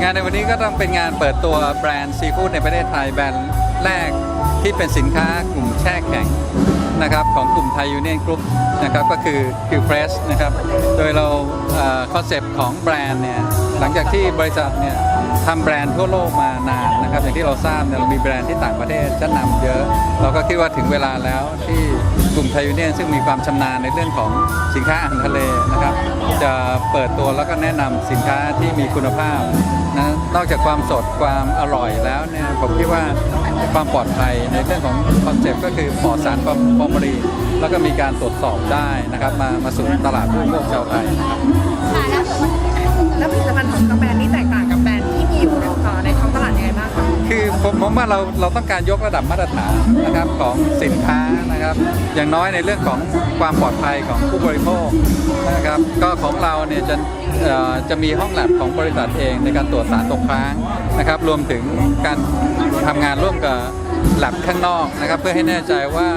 งานในวันนี้ก็ต้องเป็นงานเปิดตัวแบรนด์ซีฟู้ดในประเทศไทยแบรนด์แรกที่เป็นสินค้ากลุ่มแช่แข็งนะครับของกลุ่มไทยยูเนียนกรุ๊ปนะครับก็คือเฟรชนะครับโดยเราคอนเซปต์ของแบรนด์เนี่ยหลังจากที่บริษัทเนี่ยทำแบรนด์ทั่วโลกมานานนะครับอย่างที่เราทราบเนี่ยเรามีแบรนด์ที่ต่างประเทศชั้นนำเยอะเราก็คิดว่าถึงเวลาแล้วที่กลุ่มไทยยูเนียนซึ่งมีความชำนาญในเรื่องของสินค้าอาหารทะเลนะครับจะเปิดตัวแล้วก็แนะนำสินค้าที่มีคุณภาพนะนอกจากความสดความอร่อยแล้วเนี่ยผมคิดว่าความปลอดภัยในเรื่องของคอนเซปต์ก็คือปลอดสารฟอร์มาลีนแล้วก็มีการตรวจสอบได้นะครับมาสู่ตลาดผู้บริโภคชาวไทยแล้วผลิตภัณฑ์ของแบรนด์นี้แตกต่างกับแบรนด์ที่มีอยู่ในท้องตลาดยังไงบ้างคะคือผมว่าเราต้องการยกระดับมาตรฐานนะครับของสินค้านะครับอย่างน้อยในเรื่องของความปลอดภัยของผู้บริโภคนะครับก็ของเราเนี่ยจะมีห้องแลบของบริษัทเองในการตรวจสารตกค้างนะครับรวมถึงการทำงานร่วมกับแลบข้างนอกนะครับเพื่อให้แน่ใจว่า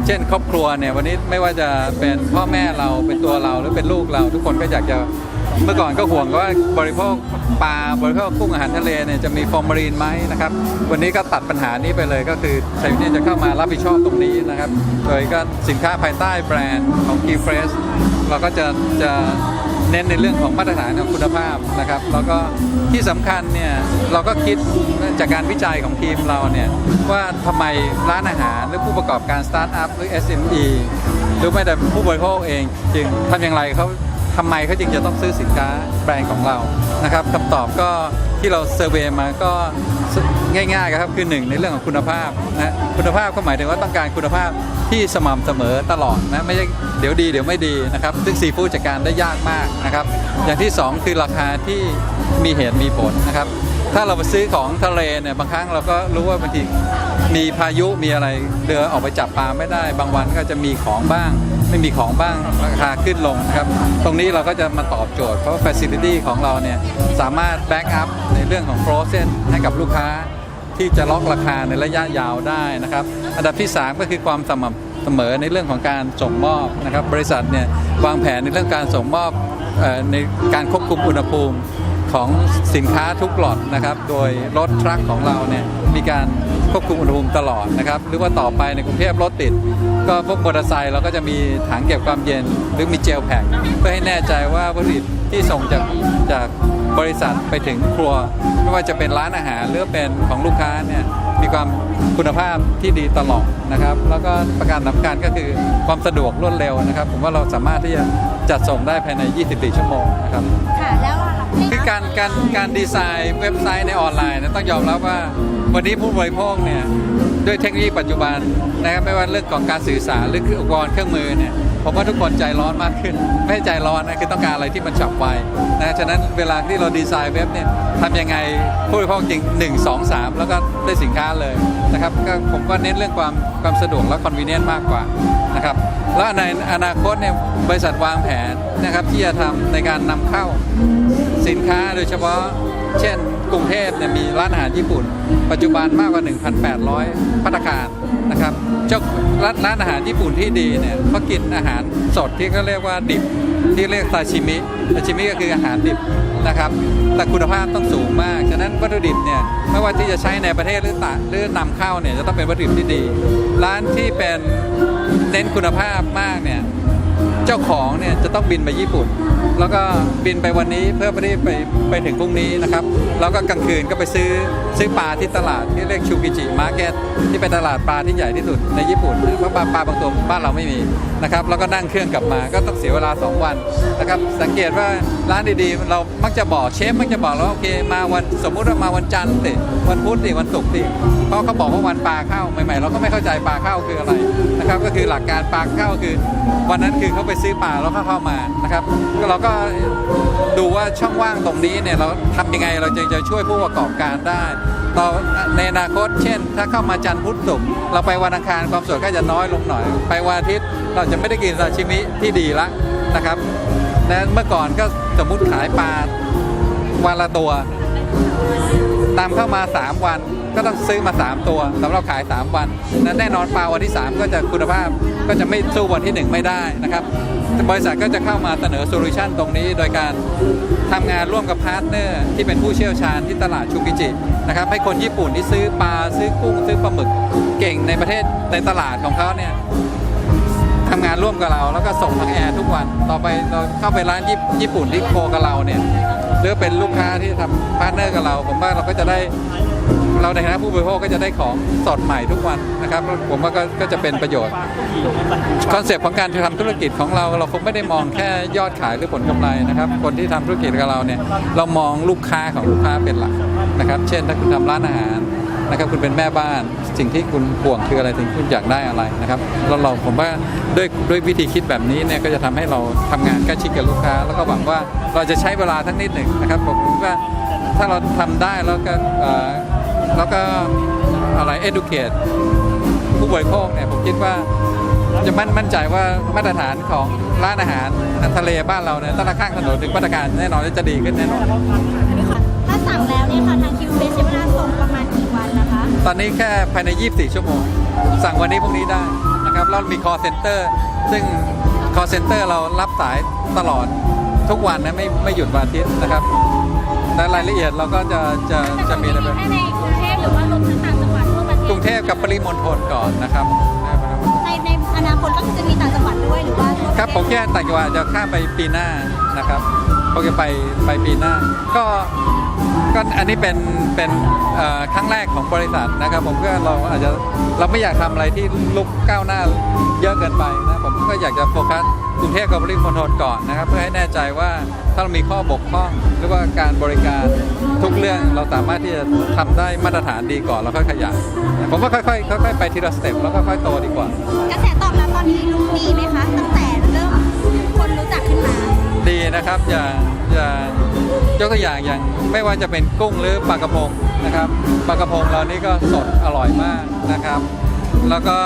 เช่นครอบครัวเนี่ยวันนี้ไม่ว่าจะเป็นพ่อแม่เราเป็นตัวเราหรือเป็นลูกเราทุกคนก็อยากจะเมื่อก่อนก็ห่วงว่าบริโภคปลาบริโภคกุ้งอาหารทะเลเนี่ยจะมีฟอร์มาลีนไหมนะครับวันนี้ก็ตัดปัญหานี้ไปเลยก็คือไทยเนี่ยจะเข้ามารับผิดชอบตรงนี้นะครับโดยก็สินค้าภายใต้แบรนด์ของ Key Fresh เราก็จะเน้นในเรื่องของมาตรฐานของคุณภาพนะครับแล้วก็ที่สำคัญเนี่ยเราก็คิดจากการวิจัยของทีมเราเนี่ยว่าทำไมร้านอาหารหรือผู้ประกอบการสตาร์ทอัพหรือ SME หรือแม้แต่ผู้บริโภคเองจึงทำอย่างไรทำไมเขาจึงจะต้องซื้อสินค้าแบรนด์ของเรานะครับคำตอบก็ที่เราเซอร์เวย์มาก็ง่ายๆครับคือ1ในเรื่องของคุณภาพนะคุณภาพก็หมายถึงว่าต้องการคุณภาพที่สม่ำเสมอตลอดนะไม่ใช่เดี๋ยวดีเดี๋ยวไม่ดีนะครับซึ่งซีฟู้ดจัดการได้ยากมากนะครับอย่างที่2คือราคาที่มีเหตุมีผลนะครับถ้าเราไปซื้อของทะเลเนี่ยบางครั้งเราก็รู้ว่าบางทีมีพายุมีอะไรเรือออกไปจับปลาไม่ได้บางวันก็จะมีของบ้างไม่มีของบ้างราคาขึ้นลงนะครับตรงนี้เราก็จะมาตอบโจทย์เพราะว่า Facility ของเราเนี่ยสามารถแบ็กอัพในเรื่องของ Frozen ให้กับลูกค้าที่จะล็อกราคาในระยะยาวได้นะครับอันดับที่3ก็คือความสม่ำเสมอในเรื่องของการส่งมอบนะครับบริษัทเนี่ยวางแผนในเรื่องการส่งมอบในการควบคุมอุณหภูมิของสินค้าทุกหลอดนะครับโดยรถทรัคของเราเนี่ยมีการควบคุมอุณหภูมิตลอดนะครับหรือว่าต่อไปในกรุงเทพรถติดก็พวกมอเตอร์ไซค์เราก็จะมีถังเก็บความเย็นหรือมีเจลแพ็คเพื่อให้แน่ใจว่าวัตถุดิบที่ส่งจากบริษัทไปถึงครัวไม่ว่าจะเป็นร้านอาหารหรือเป็นของลูกค้าเนี่ยมีความคุณภาพที่ดีตลอดนะครับแล้วก็ประการสำคัญก็คือความสะดวกรวดเร็วนะครับผมว่าเราสามารถที่จะจัดส่งได้ภายใน24 ชั่วโมงนะครับค่ะแล้วคือการดีไซน์เว็บไซต์ในออนไลน์ต้องยอมรับว่าวันนี้ผู้บริโภคเนี่ยด้วยเทคโนโลยีปัจจุบันนะครับไม่ว่าเรื่องของการสื่อสารหรืออุปกรณ์เครื่องมือเนี่ยผมว่าทุกคนใจร้อนมากขึ้นไม่ใจร้อนนะคือต้องการอะไรที่มันฉับไวนะฉะนั้นเวลาที่เราดีไซน์เว็บเนี่ยทำยังไงผู้บริโภคจริง1 2 3แล้วก็ได้สินค้าเลยนะครับก็ผมก็เน้นเรื่องความสะดวกและคอนเวเนียนต์มากกว่านะครับแล้วในอนาคตเนี่ยบริษัทวางแผนนะครับที่จะทำในการนำเข้าสินค้าโดยเฉพาะเช่นกรุงเทพเนี่ยมีร้านอาหารญี่ปุ่นปัจจุบันมากกว่า 1,800 ภัตตาคารนะครับเจ้าร้านอาหารญี่ปุ่นที่ดีเนี่ยเขากินอาหารสดที่เขาเรียกว่าดิบที่เรียกซาชิมิก็คืออาหารดิบนะครับแต่คุณภาพต้องสูงมากฉะนั้นวัตถุดิบเนี่ยไม่ว่าที่จะใช้ในประเทศหรือนำเข้าเนี่ยจะต้องเป็นวัตถุดิบที่ดีร้านที่เป็นเน้นคุณภาพมากเนี่ยเจ้าของเนี่ยจะต้องบินไปญี่ปุ่นแล้วก็บินไปวันนี้เพื่อไปถึงพรุ่งนี้นะครับแล้วก็กลางคืนก็ไปซื้อปลาที่ตลาดที่เรียกชูกิจิมาร์เก็ตที่เป็นตลาดปลาที่ใหญ่ที่สุดในญี่ปุ่นเพราะปลาบางตัวบ้านเราไม่มีนะครับแล้วก็นั่งเครื่องกลับมาก็ต้องเสียเวลา2 วันนะครับสังเกตว่าร้านดีๆเรามักจะบอกเชฟมักจะบอกแล้วโอเคมาวันสมมุติว่ามาวันจันทร์ติวันพุธติวันศุกร์ติเพราะเขาบอกว่าวันปลาเข้าใหม่ๆเราก็ไม่เข้าใจปลาเข้าคืออะไรนะครับก็คือหลักการปลาเข้าคือวันนั้นคือเขาไปซื้อปลาแล้วเข้ามานะครับเราก็ดูว่าช่องว่างตรงนี้เนี่ยเราทำยังไงเราจะช่วยผู้ประกอบการได้ต่อในอนาคตเช่นถ้าเข้ามาจันทร์พุธศุกร์เราไปวันอังคารความสดก็จะน้อยลงหน่อยไปวันอาทิตย์เราจะไม่ได้กินซาชิมิที่ดีละนะครับและเมื่อก่อนก็สมมุติขายปลาวันละตัวตามเข้ามา3 วันก็ต้องซื้อมา3 ตัวสำหรับขาย3 วันนั้นแน่นอนปลาวันที่3ก็จะคุณภาพ ก็จะไม่สู้วันที่ 1ไม่ได้นะครับบริษัทก็จะเข้ามาเสนอโซลูชันตรงนี้โดยการทำงานร่วมกับพาร์ทเนอร์ที่เป็นผู้เชี่ยวชาญที่ตลาดชูกิจินะครับให้คนญี่ปุ่นที่ซื้อปลาซื้อกุ้งซื้อปลาหมึกเก่งในประเทศในตลาดของเขาเนี่ยทำงานร่วมกับเราแล้วก็ส่งทางแอร์ทุกวันต่อไปเราเข้าไปร้านญี่ปุ่นที่โคกับเราเนี่ยหรือเป็นลูกค้าที่ทำพาร์ทเนอร์กับเราผมว่าเราก็จะได้เราในฐานะผู้บริโภคก็จะได้ของสดใหม่ทุกวันนะครับผมว่าก็จะเป็นประโยชน์คอนเซปต์ของการทำธุรกิจของเราคงไม่ได้มองแค่ยอดขายหรือผลกำไรนะครับคนที่ทำธุรกิจกับเราเนี่ยเรามองลูกค้าของลูกค้าเป็นหลักนะครับเช่นถ้าคุณทำร้านอาหารนะครับคุณเป็นแม่บ้านสิ่งที่คุณห่วงคืออะไรถึงคุณอยากได้อะไรนะครับแล้วผมว่าด้วยวิธีคิดแบบนี้เนี่ยก็จะทำให้เราทำงานใกล้ชิดกับลูกค้าแล้วก็หวังว่าเราจะใช้เวลาทั้งนิดหนึ่งนะครับผมว่าถ้าเราทำได้แล้วก็อะไร educate ผู้บริโภคเนี่ยผมคิดว่าจะมั่นใจว่ามาตรฐานของร้านอาหารทะเลบ้านเราเนี่ยตั้งแต่ข้างถนนถึงมาตรการแน่นอนจะดีขึ้นแน่นอน ถ้าสั่งแล้วเนี่ยค่ะทางคิวเฟสใช้เวลาส่งประมาณกี่วันนะคะ ตอนนี้แค่ภายใน 24 ชั่วโมง สั่งวันนี้พรุ่งนี้ได้นะครับแล้วมี call center ซึ่ง call center เรารับสายตลอดทุกวันนะไม่หยุดวันอาทิตย์นะครับและรายละเอียดเราก็จะมี แค่ในกรุงเทพหรือว่ารวมทั้งต่างจังหวัดทั่วประเทศ กรุงเทพกับปริมณฑลก่อนนะครับ ในอนาคตก็คือจะมีต่างจังหวัดด้วยหรือว่าทั่วประเทศ ครับผมแค่ต่างจังหวัดจะข้ามไปปีหน้านะครับเขาจะไปปีหน้าก็อันนี้เป็นครั้งแรกของบริษัทนะครับผมก็เราไม่อยากทำอะไรที่ลุกก้าวหน้าเยอะเกินไปนะผมก็อยากจะโฟกัสกรุงเทพกับปริมณฑลก่อนนะครับเพื่อให้แน่ใจว่าถ้าเรามีข้อบกพร่องหรือว่าการบริการทุกเรื่องเราสามารถที่จะทำได้มาตรฐานดีก่อนแล้วค่อยขยายผมว่าค่อยๆไปทีละสเต็ปแล้วค่อยๆโตดีกว่าก ระแสตอบรับตอนนี้ลุกดีไหมคะตั้งแต่เริ่มคนรู้จักขึ้นมา ดีนะครับอย่างยกตัวอย่างไม่ว่าจะเป็นกุ้งหรือปลากระพงนะครับปลากระพงเรานี่ก็สดอร่อยมากนะครับแล้วก็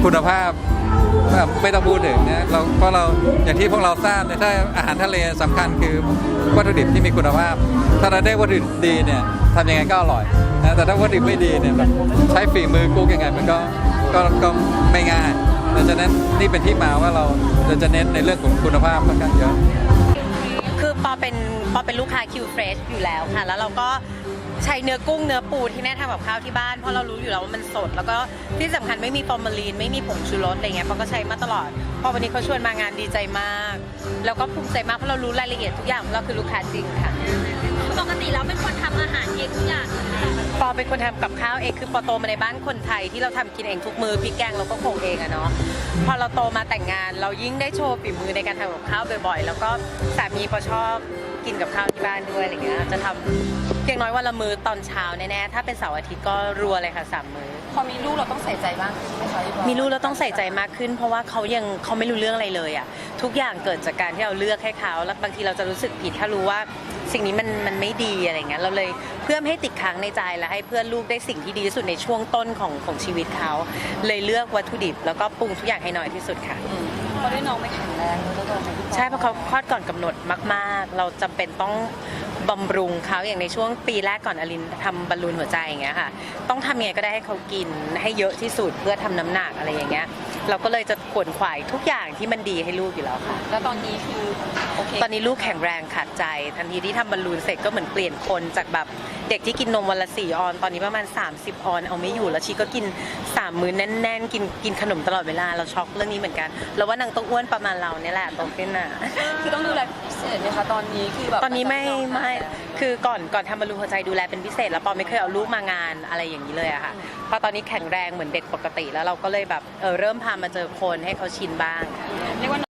คุณภาพไม่ต้องพูดถึงนะเพราะเราอย่างที่พวกเราทราบเนี่ยถ้าอาหารทะเลสำคัญคือวัตถุดิบที่มีคุณภาพถ้าเราได้วัตถุดิบดีเนี่ยทำยังไงก็อร่อยนะแต่ถ้าวัตถุดิบไม่ดีเนี่ยแบบใช้ฝีมือกุ๊กยังไงมันก็ไม่ง่ายดังนั้นนี่เป็นที่มาว่าเราจะเน้นในเรื่องของคุณภาพค่อนข้างเยอะ คือปอเป็นลูกค้าคิวเฟรชอยู่แล้วค่ะแล้วเราก็ใช้เนื้อกุ้งเนื้อปูที่แม่ทำกับข้าวที่บ้านเพราะเรารู้อยู่แล้วว่ามันสดแล้วก็ที่สำคัญไม่มีฟอร์มาลีนไม่มีผงชูรสอะไรเงี้ยปอก็ใช้มาตลอดพอวันนี้เขาชวนมางานดีใจมากแล้วก็ภูมิใจมากเพราะเรารู้รายละเอียดทุกอย่างเราคือลูกค้าจริงค่ะ ปกติแล้วเป็นคนทำอาหารเองทุกอย่าง ปอเป็นคนทำกับข้าวเองคือปอโตมาในบ้านคนไทยที่เราทำกินเองทุกมือพริกแกงเราก็คงเองอะเนาะพอเราโตมาแต่งงานเรายิ่งได้โชว์ฝีมือในการทำกับข้าวบ่อยๆแล้วก็สามีปอชอบกินกับข้าวที่บ้านด้วยอะไรเงี้ยจะทำเพียงน้อยวันละมื้อตอนเช้าแน่ๆถ้าเป็นเสาร์อาทิตย์ก็รัวเลยค่ะ3 มื้อ พอมีลูกเราต้องใส่ใจบ้างไหมคะพี่ปอ มีลูกแล้วต้องใส่ใจมากขึ้นเพราะว่าเขาไม่รู้เรื่องอะไรเลยอ่ะทุกอย่างเกิดจากการที่เราเลือกให้เขาแล้วบางทีเราจะรู้สึกผิดถ้ารู้ว่าสิ่งนี้มันไม่ดีอะไรเงี้ยเราเลยเพื่อไม่ให้ติดค้างในใจและให้เพื่อนลูกได้สิ่งที่ดีที่สุดในช่วงต้นของชีวิตเขาเลยเลือกวัตถุดิบแล้วก็ปรุงทุกอย่างให้น้อยที่สุดค่ะ เพราะได้น้องไม่แข็งแรงแล้วก็พี่ปอ ใช่เพราะเขาคลอดก่อนกำหนดมากๆ เราจำเป็นต้องบำรุงเขาอย่างในช่วงปีแรกก่อนอลินทำบอลลูนหัวใจอย่างเงี้ยค่ะต้องทำยังไงก็ได้ให้เขากินให้เยอะที่สุดเพื่อทำน้ำหนักอะไรอย่างเงี้ยเราก็เลยจะขวนขวายทุกอย่างที่มันดีให้ลูกอยู่แล้วค่ะ แล้วตอนนี้คือโอเค ตอนนี้ลูกแข็งแรงขาดใจทันทีที่ทำบอลลูนเสร็จก็เหมือนเปลี่ยนคนจากแบบเด็กที่กินนมวันละ4 ออนตอนนี้ประมาณ30 ออนเอาไม่อยู่แล้วชีก็กิน3 มื้อแน่นๆกินขนมตลอดเวลาเราช็อกเรื่องนี้เหมือนกันแล้วว่านางต้องอ้วนประมาณเราเนี่ยแหละโตขึ้นน่ะ คือต้องดูแลพิเศษไหมคะตอนนี้คือแบบ ตอนนี้ไม่คือก่อนทำบอลลูนหัวใจดูแลเป็นพิเศษแล้วปอไม่เคยเอาลูกมางานอะไรอย่างนี้เลยอะค่ะพอตอนนี้แข็งแรงเหมือนเด็กปกติแล้วเราก็เลยแบบเริ่มพามาเจอคนให้เขาชินบ้าง เรียกว่า